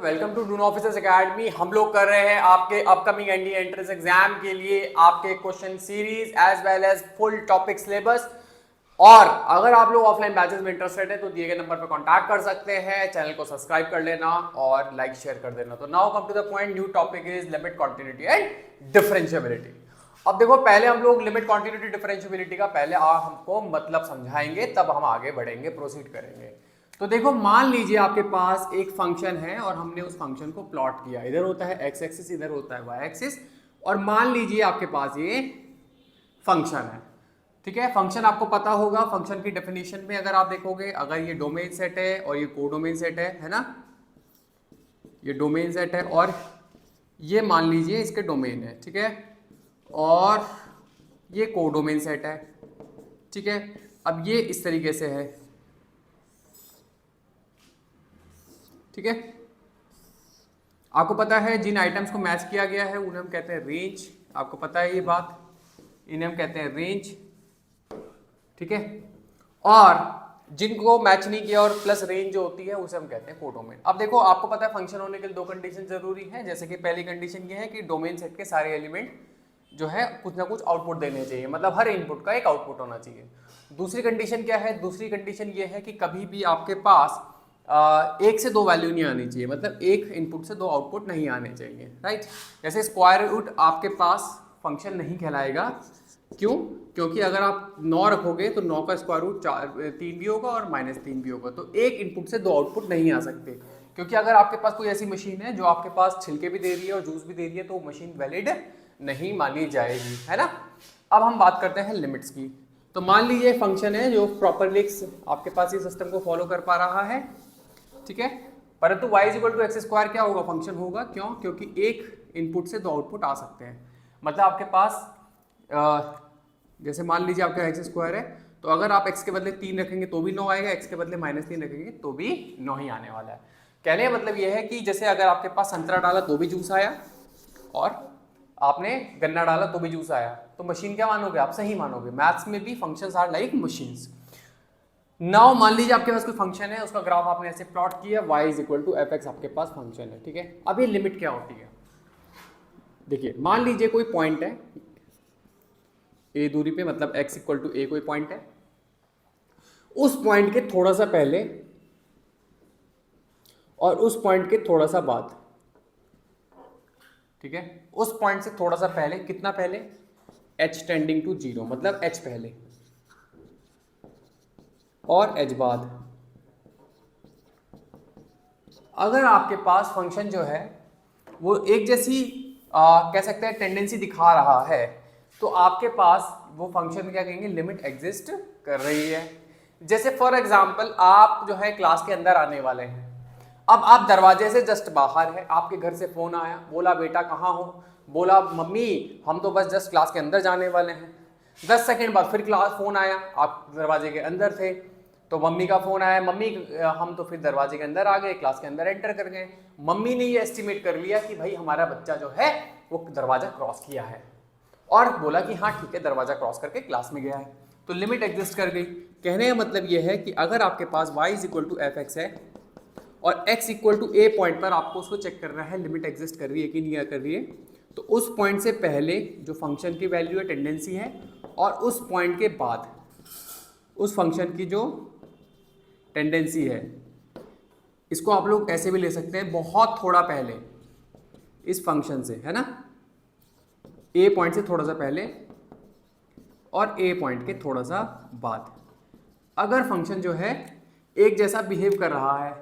Welcome to Doon officers academy. हम लोग कर रहे हैं आपके अपकमिंग एनडीए एंट्रेंस एग्जाम के लिए आपके question series as well as full topic syllabus. और अगर आप लोग ऑफलाइन बैचेस में इंटरेस्टेड है तो दिए गए नंबर पर कांटेक्ट कर सकते हैं। चैनल को सब्सक्राइब कर लेना और लाइक शेयर कर देना। तो now come to the point, new topic is limit, continuity and differentiability. अब देखो, पहले हम लोग लिमिट, कॉन्टिन्यूटी, डिफरेंशिएबिलिटी का पहले हमको मतलब समझाएंगे, तब हम आगे बढ़ेंगे, प्रोसीड करेंगे। तो देखो, मान लीजिए आपके पास एक फंक्शन है और हमने उस फंक्शन को प्लॉट किया। इधर होता है एक्स एक्सिस, इधर होता है वाई एक्सिस। और मान लीजिए आपके पास ये फंक्शन है, ठीक है। फंक्शन आपको पता होगा, फंक्शन की डेफिनेशन में अगर आप देखोगे, अगर ये डोमेन सेट है और ये कोडोमेन सेट है ना, ये डोमेन सेट है और ये मान लीजिए इसके डोमेन है, ठीक है, और ये कोडोमेन सेट है, ठीक है। अब ये इस तरीके से है, ठीक है। आपको पता है जिन आइटम्स को मैच किया गया है उन्हें हम कहते हैं रेंज। आपको पता है ये बात, इन्हें हम कहते हैं रेंज, ठीक है। और जिनको मैच नहीं किया और प्लस रेंज जो होती है उसे हम कहते हैं कोडोमेन। अब देखो, आपको पता है फंक्शन होने के लिए दो कंडीशन जरूरी है। जैसे कि पहली कंडीशन ये है कि डोमेन सेट के सारे एलिमेंट जो है कुछ ना कुछ आउटपुट देने चाहिए, मतलब हर इनपुट का एक आउटपुट होना चाहिए। दूसरी कंडीशन क्या है? दूसरी कंडीशन ये है कि कभी भी आपके पास एक से दो वैल्यू नहीं आनी चाहिए, मतलब एक इनपुट से दो आउटपुट नहीं आने चाहिए, राइट। जैसे स्क्वायर रूट आपके पास फंक्शन नहीं कहलाएगा। क्यों? क्योंकि अगर आप 9 रखोगे तो 9 का स्क्वायर रूट 3 भी होगा और -3 भी होगा, तो एक इनपुट से दो आउटपुट नहीं आ सकते। क्योंकि अगर आपके पास कोई ऐसी मशीन है जो आपके पास छिलके भी दे रही है और जूस भी दे रही है, तो वो मशीन वैलिड नहीं मानी जाएगी, है ना। अब हम बात करते हैं लिमिट्स की। तो मान लीजिए फंक्शन है जो प्रॉपरली आपके पास ये सिस्टम को फॉलो कर पा रहा है, ठीक है, परंतु y = x² क्या होगा? फंक्शन होगा। क्यों? क्योंकि एक इनपुट से दो आउटपुट आ सकते हैं। मतलब आपके पास जैसे मान लीजिए आपका x² है, तो अगर आप x के बदले 3 रखेंगे तो भी 9 आएगा, x के बदले -3 रखेंगे तो भी 9 ही आने वाला है। कहने का मतलब यह है कि जैसे अगर आपके पास संतरा डाला तो भी जूस आया और आपने गन्ना डाला तो भी जूस आया, तो मशीन क्या मानोगे आप? सही मानोगे। मैथ्स में भी functions are like machines. Now मान लीजिए आपके पास कोई फंक्शन है, उसका ग्राफ आपने ऐसे प्लॉट किया, y = f(x) आपके पास फंक्शन है, ठीक है। अब ये लिमिट क्या होती है? देखिए, मान लीजिए कोई पॉइंट है a दूरी पे, मतलब x = a कोई पॉइंट है। उस पॉइंट के थोड़ा सा पहले और उस पॉइंट के थोड़ा सा बाद, ठीक है। उस पॉइंट से थोड़ा सा पहले, कितना पहले? h टेंडिंग टू 0, मतलब h पहले और h बाद। अगर आपके पास फंक्शन जो है वो एक जैसी कह सकते हैं टेंडेंसी दिखा रहा है, तो आपके पास वो फंक्शन क्या कहेंगे? लिमिट एग्जिस्ट कर रही है। जैसे फॉर एग्जांपल आप जो है क्लास के अंदर आने वाले हैं, अब आप दरवाजे से जस्ट बाहर है, आपके घर से फोन आया, बोला बेटा कहाँ हो? बोला मम्मी हम तो बस जस्ट क्लास के अंदर जाने वाले हैं। 10 सेकंड बाद फिर फोन आया, आप दरवाजे के अंदर थे, तो मम्मी का फोन आया, मम्मी हम तो फिर दरवाजे के अंदर आ गए, क्लास के अंदर एंटर कर गए। मम्मी ने ये एस्टिमेट कर लिया कि भाई हमारा बच्चा जो है वो दरवाजा क्रॉस किया है, और बोला कि हाँ ठीक है, दरवाजा क्रॉस करके क्लास में गया है, तो लिमिट एग्जिस्ट कर गई। कहने का मतलब ये है कि अगर आपके पास y = f(x) है और x = a पॉइंट पर आपको उसको चेक करना है लिमिट एग्जिस्ट कर रही है कि नहीं कर रही है, तो उस पॉइंट से पहले जो फंक्शन की वैल्यू है, टेंडेंसी है, और उस पॉइंट के बाद उस फंक्शन की जो टेंडेंसी है, इसको आप लोग ऐसे भी ले सकते हैं, बहुत थोड़ा पहले इस फंक्शन से, है ना, a पॉइंट से थोड़ा सा पहले और a पॉइंट के थोड़ा सा बाद। अगर फंक्शन जो है एक जैसा बिहेव कर रहा है,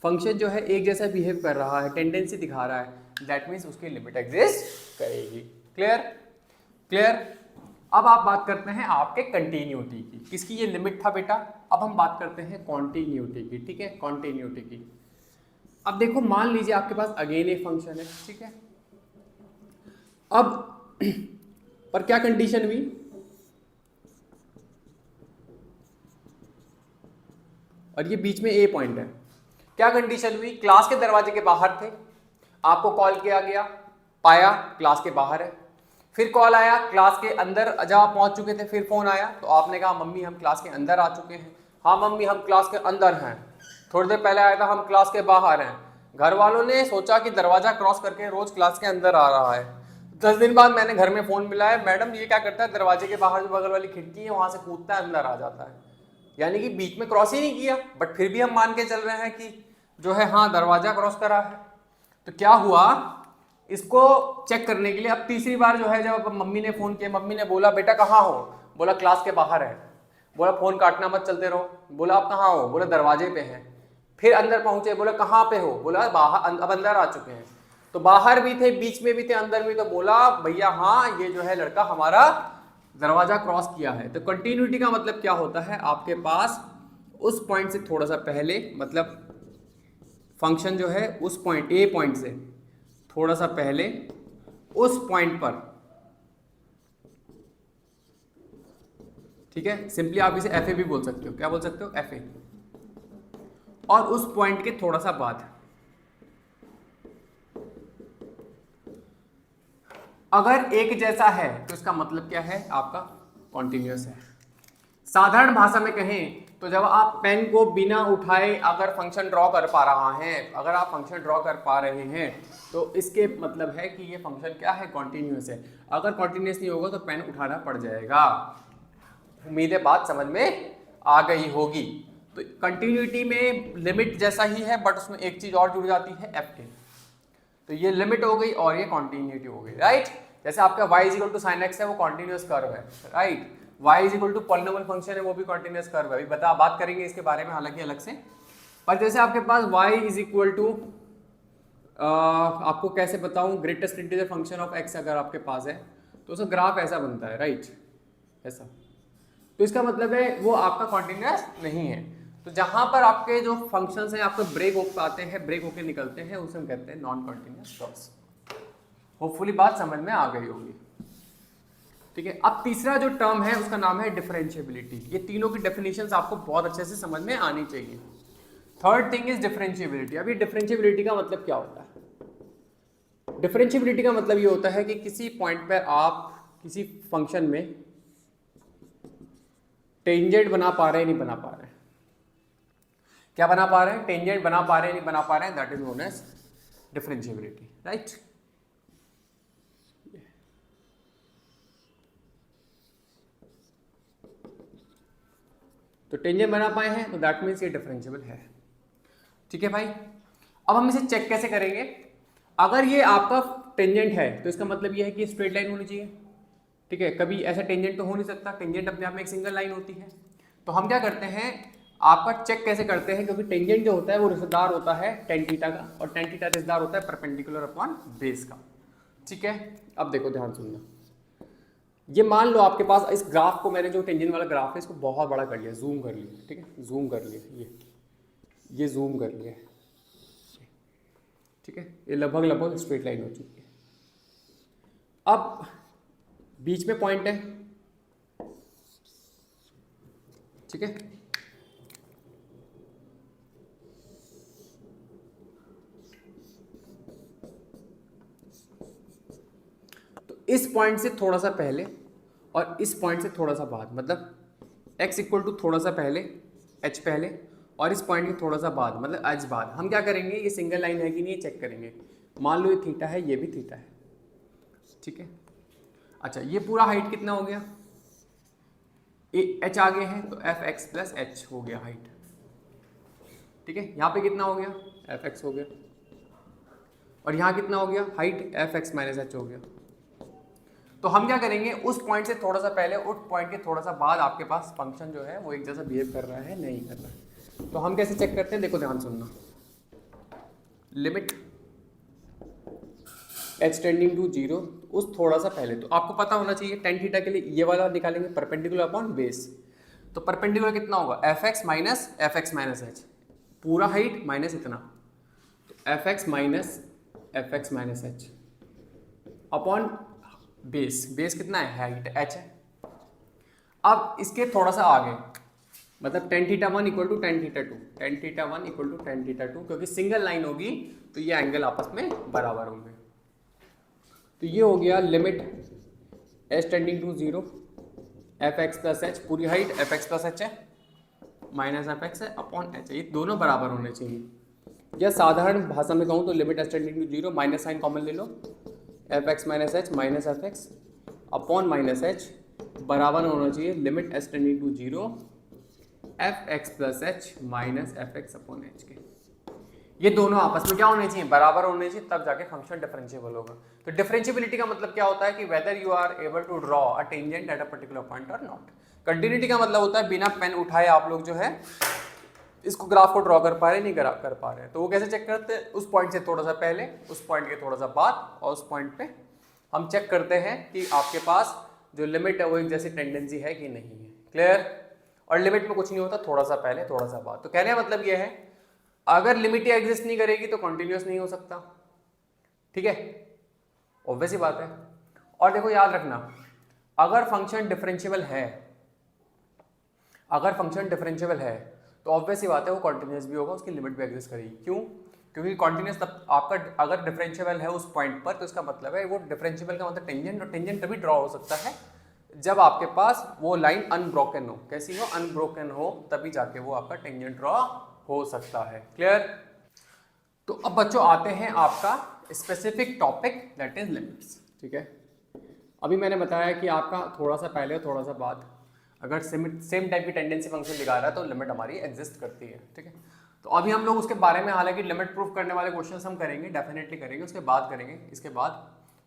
फंक्शन जो है एक जैसा बिहेव कर रहा है, टेंडेंसी दिखा रहा है, दैट मीन्स उसकी लिमिट एग्जिस्ट करेगी। क्लियर? क्लियर। अब आप बात करते हैं आपके कंटिन्यूटी की। किसकी? ये लिमिट था बेटा। अब हम बात करते हैं कॉन्टिन्यूटी की, ठीक है, कॉन्टिन्यूटी की। अब देखो, मान लीजिए आपके पास अगेन एक फंक्शन है, ठीक है। अब पर क्या कंडीशन हुई? और ये बीच में ए पॉइंट है। क्या कंडीशन हुई? क्लास के दरवाजे के बाहर थे, आपको कॉल किया गया, पाया क्लास के बाहर है, फिर कॉल आया क्लास के अंदर, जब आप पहुंच चुके थे फिर फोन आया, तो आपने कहा मम्मी हम क्लास के अंदर आ चुके हैं। हाँ मम्मी हम क्लास के अंदर हैं, थोड़ी देर पहले आया था हम क्लास के बाहर हैं। घर वालों ने सोचा कि दरवाजा क्रॉस करके रोज क्लास के अंदर आ रहा है। 10 दिन बाद मैंने घर में फोन मिला है, मैडम ये क्या करता है, दरवाजे के बाहर जो बगल वाली खिड़की है वहां से कूदता है, अंदर आ जाता है। यानी कि बीच में क्रॉस ही नहीं किया, बट फिर भी हम मान के चल रहे हैं कि जो है हाँ दरवाजा क्रॉस करा है। तो क्या हुआ, इसको चेक करने के लिए अब तीसरी बार जो है जब मम्मी ने फोन किया, मम्मी ने बोला बेटा कहाँ हो, बोला क्लास के बाहर है। बोला फोन काटना मत, चलते रहो। बोला आप कहाँ हो, बोला दरवाजे पे हैं। फिर अंदर पहुंचे, बोला कहाँ पे हो, बोला बाहर, अब अंदर आ चुके हैं। तो बाहर भी थे, बीच में भी थे, अंदर भी। तो बोला भैया हाँ ये जो है लड़का हमारा दरवाजा क्रॉस किया है। तो कंटिन्यूटी का मतलब क्या होता है, आपके पास उस पॉइंट से थोड़ा सा पहले, मतलब फंक्शन जो है उस पॉइंट ए पॉइंट से थोड़ा सा पहले उस पॉइंट पर, ठीक है, सिंपली आप इसे एफ ए भी बोल सकते हो। क्या बोल सकते हो, एफ ए। और उस पॉइंट के थोड़ा सा बाद अगर एक जैसा है तो इसका मतलब क्या है, आपका कॉन्टिन्यूअस है। साधारण भाषा में कहें तो जब आप पेन को बिना उठाए अगर फंक्शन ड्रॉ कर पा रहा है, अगर आप फंक्शन ड्रॉ कर पा रहे हैं तो इसके मतलब है कि ये फंक्शन क्या है, कॉन्टिन्यूअस है। अगर कॉन्टिन्यूअस नहीं होगा तो पेन उठाना पड़ जाएगा। उम्मीद है बात समझ में आ गई होगी। तो कंटिन्यूटी में लिमिट जैसा ही है, बट उसमें एक चीज और जुड़ जाती है, एफ ए। तो ये लिमिट हो गई और ये कॉन्टिन्यूटी हो गई, राइट। जैसे आपका y equal to sine x है, वो कॉन्टिन्यूअस कर्व है, right. y equal to polynomial function है, वो भी कॉन्टिन्यूअस कर्व है। अभी बात करेंगे इसके बारे में हालांकि अलग से। पर जैसे आपके पास y इज इक्वल टू, आपको कैसे बताऊं, greatest integer function of x अगर आपके पास है तो उसका ग्राफ ऐसा बनता है, राइट, ऐसा। तो इसका मतलब है वो आपका कॉन्टिन्यूअस नहीं है। तो जहां पर आपके जो फंक्शंस हैं आपको ब्रेक हो पाते हैं, ब्रेक होकर निकलते हैं, उसे हम कहते हैं नॉन कॉन्टिन्यूअस कर्व्स। होपफुली बात समझ में आ गई होगी, ठीक है। अब तीसरा जो टर्म है उसका नाम है डिफरेंशिएबिलिटी। ये तीनों की डेफिनेशंस आपको बहुत अच्छे से समझ में आनी चाहिए। Third thing is differentiability. अभी डिफरेंशिएबिलिटी का मतलब क्या होता है, डिफरेंशिएबिलिटी का मतलब ये होता है कि किसी पॉइंट पर आप किसी फंक्शन में टेंजेंट बना पा रहे हैं, नहीं बना पा रहे हैं। क्या बना पा रहे हैं, टेंजेंट बना पा रहे हैं, नहीं बना पा रहे हैं, that is known as differentiability, right. तो टेंजेंट बना पाए हैं तो दैट मीन्स ये डिफरेंशिएबल है, ठीक है भाई। अब हम इसे चेक कैसे करेंगे, अगर ये आपका टेंजेंट है तो इसका मतलब ये है कि स्ट्रेट लाइन होनी चाहिए, ठीक है। कभी ऐसा टेंजेंट तो हो नहीं सकता, टेंजेंट अपने आप में एक सिंगल लाइन होती है। तो हम क्या करते हैं, आपका चेक कैसे करते हैं, क्योंकि टेंजेंट जो होता है वो रिश्तेदार होता है टेन थीटा का, और टेन थीटा रिश्तेदार होता है परपेंडिकुलर अपॉन बेस का, ठीक है। अब देखो ध्यान सुनना, ये मान लो आपके पास इस ग्राफ को, मैंने जो टेंजेंट वाला ग्राफ है इसको बहुत बड़ा कर लिया, जूम कर लिया, ठीक है, जूम कर लिया, ये जूम कर लिया, ठीक है। ये लगभग स्ट्रेट लाइन हो चुकी है। अब बीच में पॉइंट है, ठीक है। तो इस पॉइंट से थोड़ा सा पहले और इस पॉइंट से थोड़ा सा बाद, मतलब x इक्वल टू थोड़ा सा पहले, h पहले, और इस पॉइंट के थोड़ा सा बाद, मतलब h बाद। हम क्या करेंगे, ये सिंगल लाइन है कि नहीं ये चेक करेंगे। मान लो ये थीटा है, ये भी थीटा है, ठीक है। अच्छा, ये पूरा हाइट कितना हो गया, h आगे है तो एफ एक्स प्लस एच हो गया हाइट, ठीक है। यहाँ पे कितना हो गया, एफ एक्स हो गया, और यहाँ कितना हो गया height, F X minus H हो गया। तो हम क्या करेंगे, उस पॉइंट से थोड़ा सा पहले, उस पॉइंट के थोड़ा सा बाद आपके पास फंक्शन जो है वो एक जैसा बिहेव कर रहा है, नहीं कर रहा है। तो हम कैसे चेक करते हैं, देखो ध्यान सुनना, लिमिट h टेंडिंग टू 0, उस थोड़ा सा पहले। तो आपको पता होना चाहिए टेन थीटा के लिए ये वाला निकालेंगे, परपेंडिकुलर अपॉन बेस। तो परपेंडिकुलर कितना होगा, एफ एक्स माइनस एच, पूरा हाइट माइनस इतना, तो F X minus H upon base. Base कितना है, हाइट एच है। अब इसके थोड़ा सा आगे, मतलब tan theta 1 equal to tan theta 2, tan theta 1 equal to tan theta 2, क्योंकि सिंगल लाइन होगी तो ये एंगल आपस में बराबर होंगे। तो ये हो गया limit h tending to 0, F X plus H, पूरी height F X plus H है, माइनस एफ एक्स है अपॉन एच है, ये दोनों बराबर होने चाहिए। या साधारण भाषा में कहूँ तो limit H tending to zero, minus sign common ले लो, F X minus H minus F X upon minus H बराबर होना चाहिए limit H tending to zero F X plus H minus F X upon H के। ये दोनों आपस में क्या होने चाहिए, बराबर होने चाहिए, तब जाके फंक्शन डिफरेंशिएबल होगा। तो डिफरेंशिएबिलिटी का मतलब क्या होता है कि whether you are able to draw a tangent at a particular point और नॉट। कंटिन्यूटी का मतलब होता है बिना पेन उठाए आप लोग जो है इसको ग्राफ को ड्रॉ कर पा रहे नहीं कर पा रहे। तो वो कैसे चेक करते हैं, उस पॉइंट से थोड़ा सा पहले, उस पॉइंट के थोड़ा सा बाद और उस पॉइंट पे हम चेक करते हैं कि आपके पास जो लिमिट है वो एक जैसी टेंडेंसी है कि नहीं है। क्लियर? और लिमिट में कुछ नहीं होता, थोड़ा सा पहले थोड़ा सा बाद। तो कहने का मतलब ये है अगर लिमिट ही एग्जिस्ट नहीं करेगी तो कॉन्टिन्यूस नहीं हो सकता। ठीक है, ऑब्वियस ही बात है। और देखो याद रखना, अगर फंक्शन डिफरेंशिएबल है, अगर फंक्शन डिफरेंशिएबल है तो ऑब्वियस ही बात है वो कॉन्टिन्यूस भी होगा, उसकी लिमिट भी एग्जिस्ट करेगी। क्यों? क्योंकि कॉन्टिन्यूस तब आपका अगर डिफरेंशिएबल है उस पॉइंट पर, तो इसका मतलब है वो डिफरेंशिएबल का मतलब टेंजेंट, और टेंजेंट तभी ड्रॉ हो सकता है जब आपके पास वो लाइन अनब्रोकन हो। कैसी हो? अनब्रोकन हो, तभी जाके वो आपका टेंजेंट ड्रॉ हो सकता है। क्लियर? तो अब बच्चों आते हैं आपका specific topic that is limits. ठीक है, अभी मैंने बताया कि आपका थोड़ा सा पहले और थोड़ा सा बाद अगर सेम टाइप की टेंडेंसी फंक्शन दिखा रहा है तो लिमिट हमारी एग्जिस्ट करती है। ठीक है, तो अभी हम लोग उसके बारे में हालांकि लिमिट प्रूफ करने वाले क्वेश्चंस हम करेंगे, डेफिनेटली करेंगे, उसके बाद करेंगे, इसके बाद,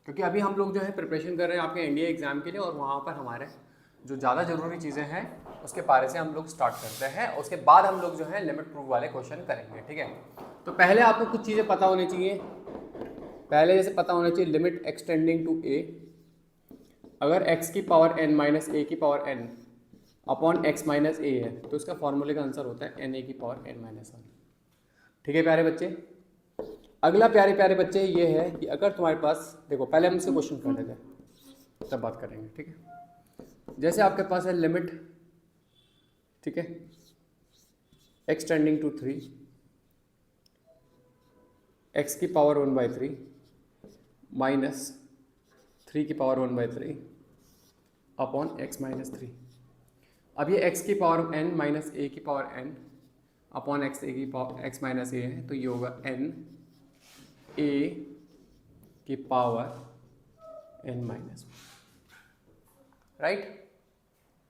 क्योंकि अभी हम लोग जो है प्रिपरेशन कर रहे हैं आपके एनडीए एग्जाम के लिए, और वहाँ पर हमारे जो ज़्यादा जरूरी चीज़ें हैं उसके बारे से हम लोग स्टार्ट करते हैं, उसके बाद हम लोग जो है लिमिट प्रूफ वाले क्वेश्चन करेंगे। ठीक है, तो पहले आपको कुछ चीज़ें पता होनी चाहिए। पहले जैसे पता होना चाहिए लिमिट एक्सटेंडिंग टू ए, अगर x की पावर n माइनस ए की power n upon x minus A है तो इसका फॉर्मूले का आंसर होता है n a की पावर n माइनस 1। ठीक है प्यारे बच्चे, अगला प्यारे प्यारे बच्चे ये है कि अगर तुम्हारे पास, देखो पहले हम इससे क्वेश्चन कर लेते हैं तब बात करेंगे। ठीक है, जैसे आपके पास है लिमिट, ठीक है, x टेंडिंग टू 3 x की पावर 1/3 माइनस 3 की पावर 1/3 अपॉन x माइनस 3। अब ये x की पावर n माइनस a की power n upon x a की पावर x माइनस a है, तो ये होगा n a की पावर n माइनस। राइट,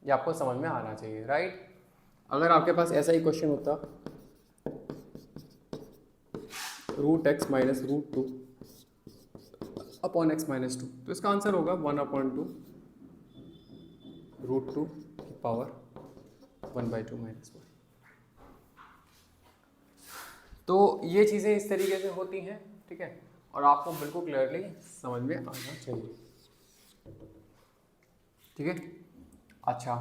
ये आपको समझ में आना चाहिए। राइट, अगर आपके पास ऐसा ही क्वेश्चन होता √x minus √2 upon x minus 2, तो इसका आंसर होगा 1/2 √2 की पावर 1/2 माइनस 1। तो ये चीज़ें इस तरीके से होती हैं। ठीक है, और आपको बिल्कुल क्लियरली समझ में आना चाहिए। ठीक है, अच्छा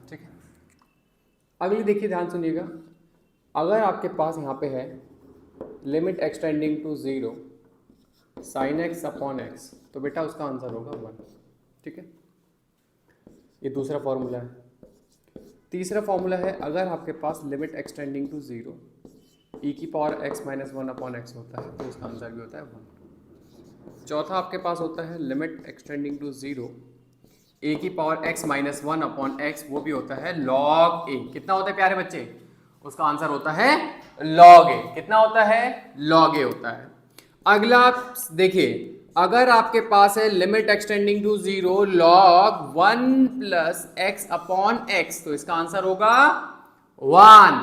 ठीक है, अगली देखिए, ध्यान सुनिएगा। अगर आपके पास यहाँ पे है limit extending to 0 sine x upon x, तो बेटा उसका आंसर होगा 1। ठीक है, ये दूसरा फॉर्मूला है। तीसरा फॉर्मूला है अगर आपके पास लिमिट एक्सटेंडिंग टू 0 e की power x minus 1 upon x होता है, तो उसका आंसर भी होता है 1। चौथा आपके पास होता है लिमिट एक्सटेंडिंग टू 0 a की power x minus 1 upon x, वो भी होता है log a। कितना होता है प्यारे बच्चे? उसका आंसर होता है log a। कितना होता है? log a होता है। अगला देखिए, अगर आपके पास है limit extending to 0 log 1 plus x upon x, तो इसका आंसर होगा 1।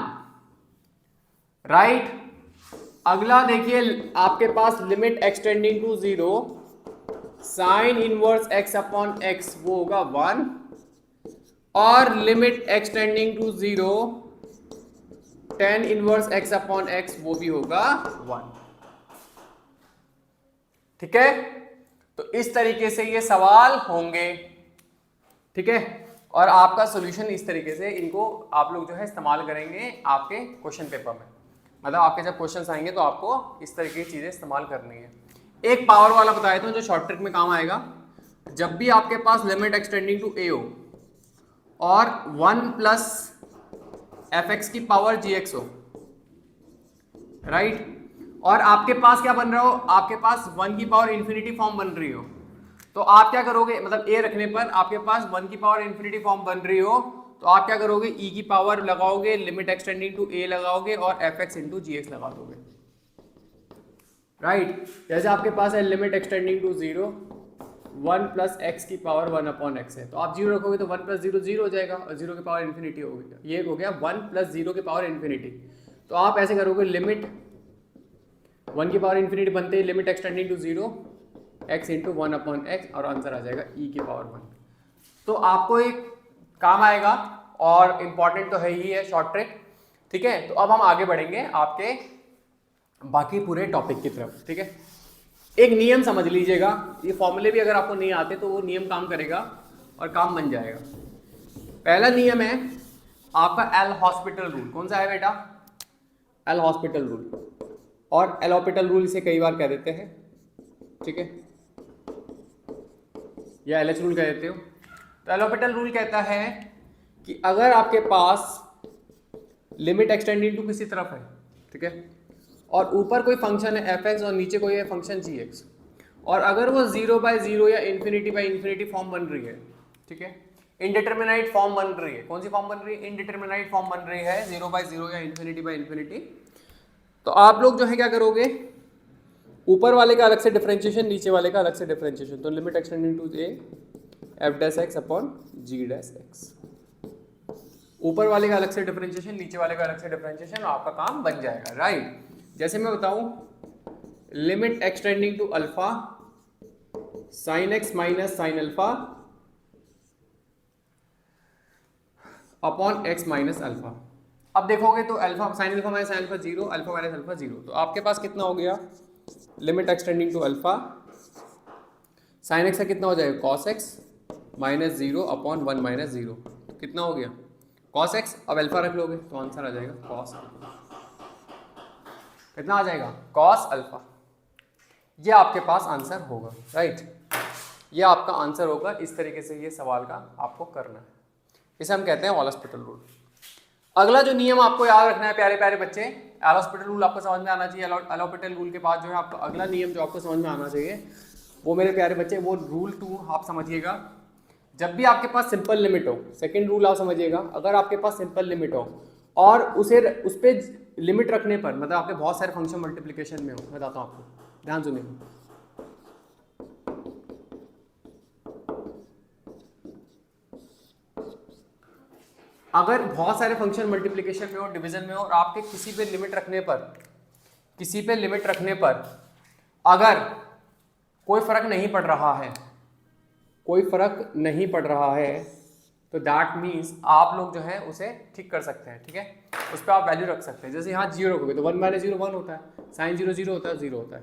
राइट, अगला देखिए, आपके पास limit extending to 0 sine inverse x upon x, वो होगा 1, और limit extending to 0 tan inverse x upon x, वो भी होगा 1। ठीक है, तो इस तरीके से ये सवाल होंगे। ठीक है, और आपका सॉल्यूशन इस तरीके से, इनको आप लोग जो है इस्तेमाल करेंगे आपके क्वेश्चन पेपर में। मतलब आपके जब क्वेश्चंस आएंगे तो आपको इस तरीके की चीजें इस्तेमाल करनी है। एक पावर वाला बताया था जो शॉर्ट ट्रिक में काम आएगा। जब भी आपके पास लिमिट एक्सटेंडिंग टू a हो और 1 प्लस fx की पावर gx हो, राइट, और आपके पास क्या बन रहा हो, आपके पास 1 की पावर इंफिनिटी फॉर्म बन रही हो, तो आप क्या करोगे, मतलब a रखने पर आपके पास 1 की पावर इंफिनिटी फॉर्म बन रही हो तो आप क्या करोगे, e की पावर लगाओगे, लिमिट एक्सटेंडिंग टू a लगाओगे और fx इंटू gx लगा दोगे, राइट। जैसे आपके पास है limit extending to 0 1 plus x की पावर 1 अपॉन एक्स है, तो आप 0 रखोगे तो 1 प्लस 0 0 हो जाएगा और 0 की पावर इन्फिनिटी हो गया, ये हो गया 1 प्लस 0 की पावर इन्फिनिटी। तो आप ऐसे करोगे, लिमिट 1 की पावर इन्फिनिटी बनते ही limit extending to 0 X into 1 upon X और आंसर आ जाएगा e की पावर 1। तो आपको एक काम आएगा और इम्पॉर्टेंट तो है ही है, शॉर्ट ट्रिक, ठीक है। तो अब हम आगे बढ़ेंगे आपके बाकी पूरे टॉपिक की तरफ, ठीक है। एक नियम समझ लीजिएगा, ये फॉर्मूले भी अगर आपको नहीं आते तो वो नियम काम करेगा और काम बन जाएगा। पहला नियम है आपका एल हॉस्पिटल रूल। कौन सा है बेटा? एल हॉस्पिटल रूल, और एल हॉस्पिटल रूल इसे कई बार कह देते हैं, ठीक है, या एल एच रूल कह देते हो। तो एल हॉस्पिटल रूल कहता है कि अगर आपके पास लिमिट एक्सटेंडिंग टू किसी तरफ है, ठीक है, और ऊपर कोई फंक्शन है fx और नीचे कोई है फंक्शन gx, और अगर वो 0/0 या इन्फिनिटी फॉर्म बन रही है, ठीक है, इनडिटरमिनेट फॉर्म बन रही है। कौन सी फॉर्म बन रही है? इनडिटरमिनेट फॉर्म बन रही है, 0/0 या इन्फिनिटी। तो आप लोग जो है क्या करोगे, ऊपर वाले का अलग से डिफरेंशिएशन, नीचे वाले का अलग से डिफरेंशिएशन। तो limit extending to a f dash x upon g dash x, ऊपर वाले का अलग से डिफरेंशिएशन, नीचे वाले का अलग से डिफरेंशिएशन, आपका काम बन जाएगा, राइट। जैसे मैं बताऊं, limit extending to alpha sine x minus sine alpha upon x minus alpha. अब देखोगे तो alpha sine alpha minus sine alpha 0, alpha minus alpha 0, तो आपके पास कितना हो गया, limit extending to alpha sine x का कितना हो जाएगा, cos x minus 0 upon 1 minus 0, कितना हो गया, कॉस एक्स। अब अल्फा रख लोगे तो आंसर आ जाएगा कॉस, कितना आ जाएगा, कॉस अल्फा। ये आपके पास आंसर होगा, राइट, ये आपका आंसर होगा। इस तरीके से ये सवाल का आपको करना है, इसे हम कहते हैं एल हॉस्पिटल रूल। अगला जो नियम आपको याद रखना है प्यारे प्यारे बच्चे, एल हॉस्पिटल रूल आपको समझ में आना चाहिए। एल हॉस्पिटल रूल के बाद जो है आपका अगला नियम जो आपको समझ में आना चाहिए वो मेरे प्यारे बच्चे, वो रूल 2 आप समझिएगा। जब भी आपके पास सिंपल लिमिट हो, सेकंड रूल आप समझिएगा, अगर आपके पास सिंपल लिमिट हो और उस पर लिमिट रखने पर, मतलब आपके बहुत सारे फंक्शन मल्टीप्लिकेशन में हो, बताता हूँ आपको, ध्यान सुनिए। अगर बहुत सारे फंक्शन मल्टीप्लिकेशन में हो, डिवीजन में हो, और आपके किसी पे लिमिट रखने पर अगर कोई फर्क नहीं पड़ रहा है, तो दैट मीन्स आप लोग जो है उसे ठीक कर सकते हैं, ठीक है, उस पर आप वैल्यू रख सकते हैं। जैसे यहाँ 0 रखोगे तो 1 माइनस 0 1 होता है, साइन 0 0 होता है, 0 होता है।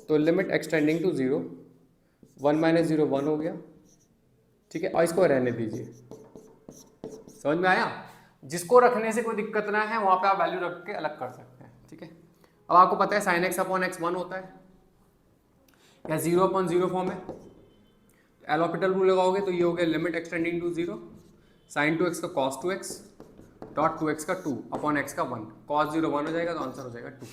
तो लिमिट एक्सटेंडिंग टू 0 1 माइनस 0 1 हो गया, ठीक है, और इसको रहने दीजिए। समझ में आया? जिसको रखने से कोई दिक्कत ना है वहां पे आप वैल्यू रख के अलग कर सकते हैं, ठीक है। अब आपको पता है साइन एक्स अपॉन एक्स 1 होता है या 0 अपॉन 0 फॉर्म है। एल हॉस्पिटल रूल लगाओगे तो ये हो गया limit extending to 0 sign 2x का कॉस 2x डॉट 2x का 2 अपॉन x का 1, कॉस 0 1 हो जाएगा तो आंसर हो जाएगा 2।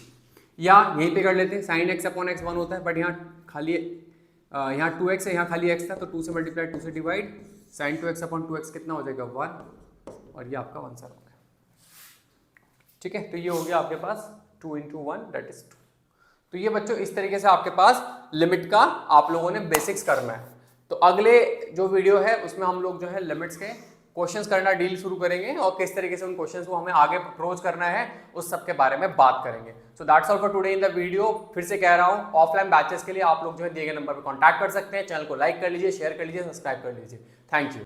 या यहीं पे कर लेते हैं, साइन x अपॉन x 1 होता है, बट यहाँ खाली यहाँ 2x है, यहाँ खाली x था, तो 2 से मल्टीप्लाई 2 से divide, sign 2x upon 2x कितना हो जाएगा 1, और ये आपका आंसर हो गया, ठीक है। तो ये हो गया आपके पास 2 into 1 दैट इज 2। तो ये बच्चों इस तरीके से आपके पास लिमिट का आप लोगों ने बेसिक्स करना है। तो अगले जो वीडियो है उसमें हम लोग जो है लिमिट्स के क्वेश्चंस करना डील शुरू करेंगे, और किस तरीके से उन क्वेश्चंस को हमें आगे अप्रोच करना है उस सब के बारे में बात करेंगे। So that's all for today in the video. फिर से कह रहा हूँ, ऑफलाइन बैचेस के लिए आप लोग जो है दिए गए नंबर पर कॉन्टैक्ट कर सकते हैं। चैनल को लाइक कर लीजिए, शेयर कर लीजिए, सब्सक्राइब कर लीजिए। Thank you.